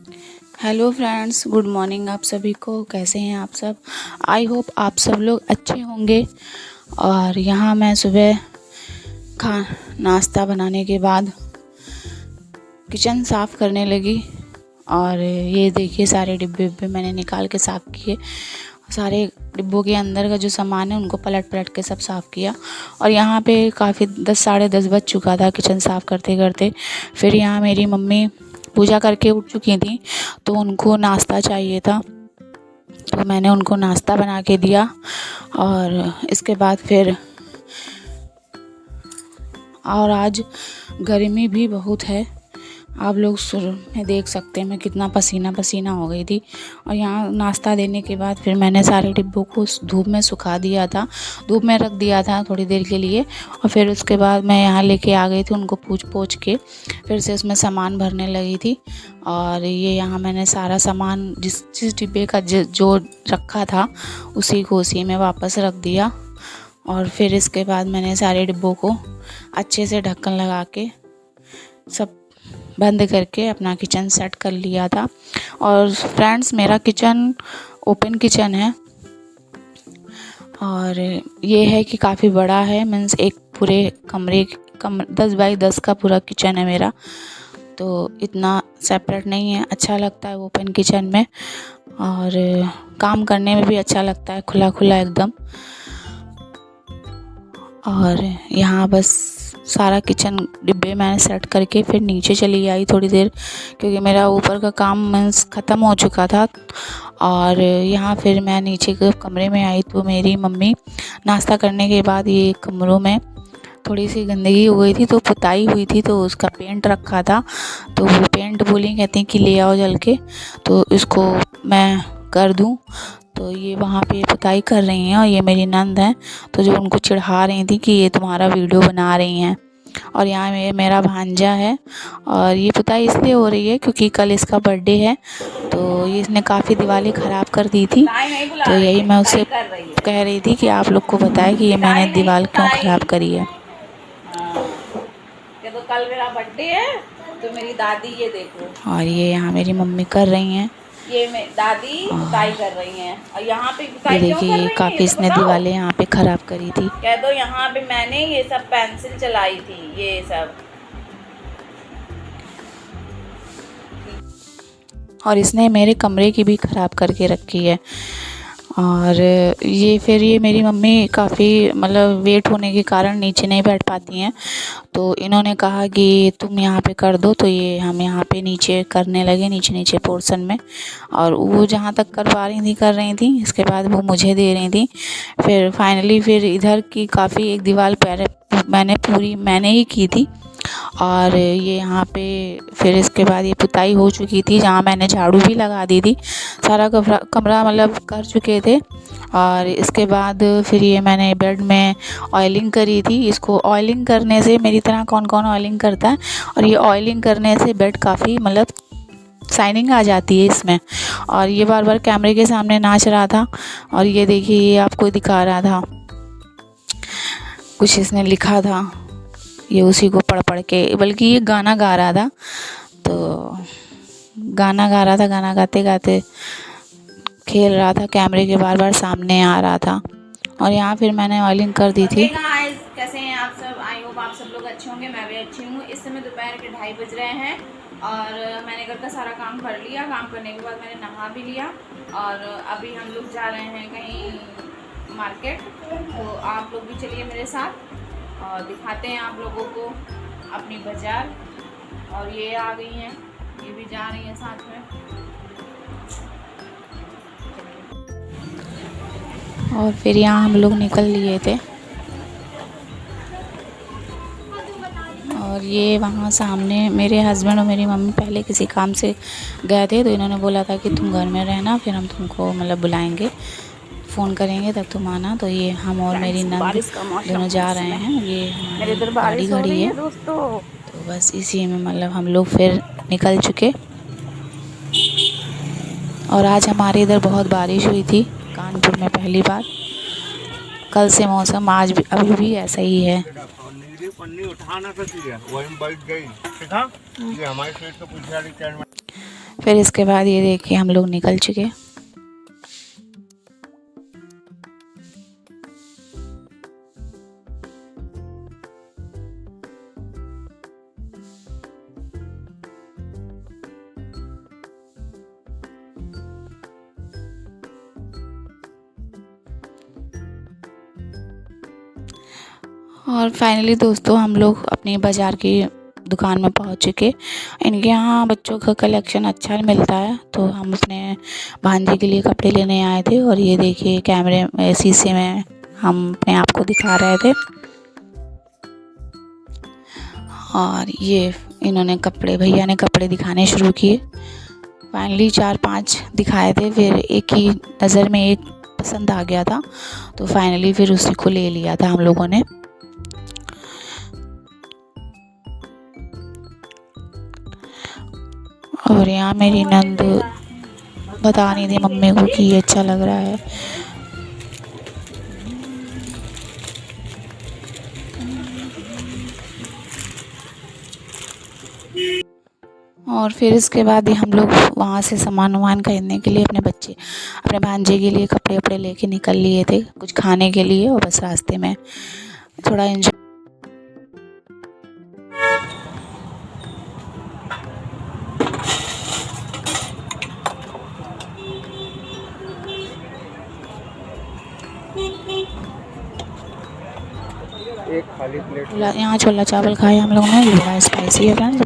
Hello friends, good morning आप सभी को। कैसे हैं आप सब? आई होप आप सब लोग अच्छे होंगे। और यहाँ मैं सुबह नाश्ता बनाने के बाद किचन साफ़ करने लगी। और ये देखिए, सारे डिब्बे मैंने निकाल के साफ़ किए। सारे डिब्बों के अंदर का जो सामान है उनको पलट पलट के सब साफ़ किया। और यहाँ पे काफ़ी 10 साढ़े 10 बज चुका था किचन साफ़ करते करते। फिर यहाँ मेरी मम्मी पूजा करके उठ चुकी थी, तो उनको नाश्ता चाहिए था, तो मैंने उनको नाश्ता बना के दिया। और इसके बाद फिर और आज गर्मी भी बहुत है, आप लोग शुरू में देख सकते हैं मैं कितना पसीना पसीना हो गई थी। और यहाँ नाश्ता देने के बाद फिर मैंने सारे डिब्बों को धूप में सुखा दिया था, धूप में रख दिया था थोड़ी देर के लिए। और फिर उसके बाद मैं यहाँ लेके आ गई थी उनको पोंछ के, फिर से उसमें सामान भरने लगी थी। और ये यहाँ मैंने सारा सामान जिस डिब्बे का जो रखा था उसी में वापस रख दिया। और फिर इसके बाद मैंने सारे डिब्बों को अच्छे से ढक्कन लगा के सब बंद करके अपना किचन सेट कर लिया था। और फ्रेंड्स, मेरा किचन ओपन किचन है, और ये है कि काफ़ी बड़ा है, मीन्स एक पूरे कमरे 10 बाई 10 का पूरा किचन है मेरा। तो इतना सेपरेट नहीं है, अच्छा लगता है ओपन किचन में, और काम करने में भी अच्छा लगता है, खुला खुला एकदम। और यहाँ बस सारा किचन डिब्बे मैंने सेट करके फिर नीचे चली आई थोड़ी देर, क्योंकि मेरा ऊपर का काम मीन्स ख़त्म हो चुका था। और यहाँ फिर मैं नीचे के कमरे में आई, तो मेरी मम्मी नाश्ता करने के बाद ये कमरों में थोड़ी सी गंदगी हो गई थी, तो पुताई हुई थी, तो उसका पेंट रखा था, तो वो पेंट बोली, कहती हैं कि ले आओ जल के, तो इसको मैं कर दूँ। तो ये वहाँ पे पुताई कर रही हैं, और ये मेरी नंद हैं, तो जो उनको चिढ़ा रही थी कि ये तुम्हारा वीडियो बना रही हैं। और यहाँ मेरा भांजा है, और ये पुताई इसलिए हो रही है क्योंकि कल इसका बर्थडे है, तो ये इसने काफ़ी दिवाली ख़राब कर दी थी। तो यही मैं उससे कह रही थी कि आप लोग को बताएं कि ये मैंने दीवार क्यों ख़राब करी है। तो कल मेरा बर्थडे है, तो मेरी दादी ये देखो। और ये यहाँ मेरी मम्मी कर रही हैं, ये दादी पुताई कर रही हैं। और यहाँ पे पुताई ये क्यों कर देखिए, रही ये हैं काफ़ी तो इसने बताओ। दीवारें यहाँ पे ख़राब करी थी। कह दो यहाँ पे मैंने ये सब पेंसिल चलाई थी, ये सब। और इसने मेरे कमरे की भी ख़राब करके रखी है। और ये मेरी मम्मी काफ़ी मतलब वेट होने के कारण नीचे नहीं बैठ पाती हैं, तो इन्होंने कहा कि तुम यहाँ पे कर दो, तो ये हम यहाँ पे नीचे करने लगे, नीचे पोर्शन में। और वो जहाँ तक कर रही थी, इसके बाद वो मुझे दे रही थी। फिर फाइनली फिर इधर की काफ़ी एक दीवार मैंने ही की थी। और ये यहाँ पे फिर इसके बाद ये पुताई हो चुकी थी, जहाँ मैंने झाड़ू भी लगा दी थी, सारा कमरा मतलब कर चुके थे। और इसके बाद फिर ये मैंने बेड में ऑयलिंग करी थी। इसको ऑयलिंग करने से, मेरी तरह कौन कौन ऑयलिंग करता है, और ये ऑयलिंग करने से बेड काफ़ी मतलब शाइनिंग आ जाती है इसमें। और ये बार बार कैमरे के सामने नाच रहा था, और ये देखिए, ये आपको दिखा रहा था, कुछ इसने लिखा था, ये उसी को पढ़ के, बल्कि ये गाना गा रहा था, तो गाना गाते गाते खेल रहा था, कैमरे के बार बार सामने आ रहा था। और यहाँ फिर मैंने ऑयलिंग कर दी थी। कैसे हैं आप सब? आई होप आप सब लोग अच्छे होंगे, मैं भी अच्छी हूँ। इस समय दोपहर के 2:30 बज रहे हैं, और मैंने घर का सारा काम कर लिया। काम करने के बाद मैंने नहा भी लिया, और अभी हम लोग जा रहे हैं कहीं मार्केट। तो आप लोग भी चलिए मेरे साथ, और दिखाते हैं आप लोगों को अपनी बाज़ार। और ये आ गई हैं, ये भी जा रही हैं साथ में। और फिर यहाँ हम लोग निकल लिए थे, और ये वहाँ सामने मेरे हस्बैंड और मेरी मम्मी पहले किसी काम से गए थे, तो इन्होंने बोला था कि तुम घर में रहना, फिर हम तुमको मतलब बुलाएंगे, फ़ोन करेंगे तब तुम आना। तो ये हम और मेरी नंद दोनों जा रहे हैं, ये हमारी गाड़ी खड़ी है दोस्तों। तो बस इसी में मतलब हम लोग फिर निकल चुके। और आज हमारे इधर बहुत बारिश हुई थी, कानपुर में पहली बार। कल से मौसम आज भी अभी भी ऐसा ही है। फिर इसके बाद ये देखिए हम लोग निकल चुके। और फाइनली दोस्तों हम लोग अपनी बाज़ार की दुकान में पहुंच चुके। इनके यहाँ बच्चों का कलेक्शन अच्छा मिलता है, तो हम अपने भांजे के लिए कपड़े लेने आए थे। और ये देखिए कैमरे में, शीशे में हम अपने आप को दिखा रहे थे। और ये इन्होंने भैया ने कपड़े दिखाने शुरू किए। फाइनली 4-5 दिखाए थे, फिर एक ही नज़र में एक पसंद आ गया था, तो फाइनली फिर उसी को ले लिया था हम लोगों ने। और यहाँ मेरी नंद बता नहीं थी मम्मी को कि ये अच्छा लग रहा है। और फिर इसके बाद ही हम लोग वहाँ से सामान खरीदने के लिए अपने भांजे के लिए कपड़े वपड़े लेके निकल लिए थे, कुछ खाने के लिए। और बस रास्ते में थोड़ा एंजॉय। एक खाली प्लेट यहाँ छोला चावल खाए हम लोगों ने, ये बड़ा स्पाइसी है फ्रेंड्स।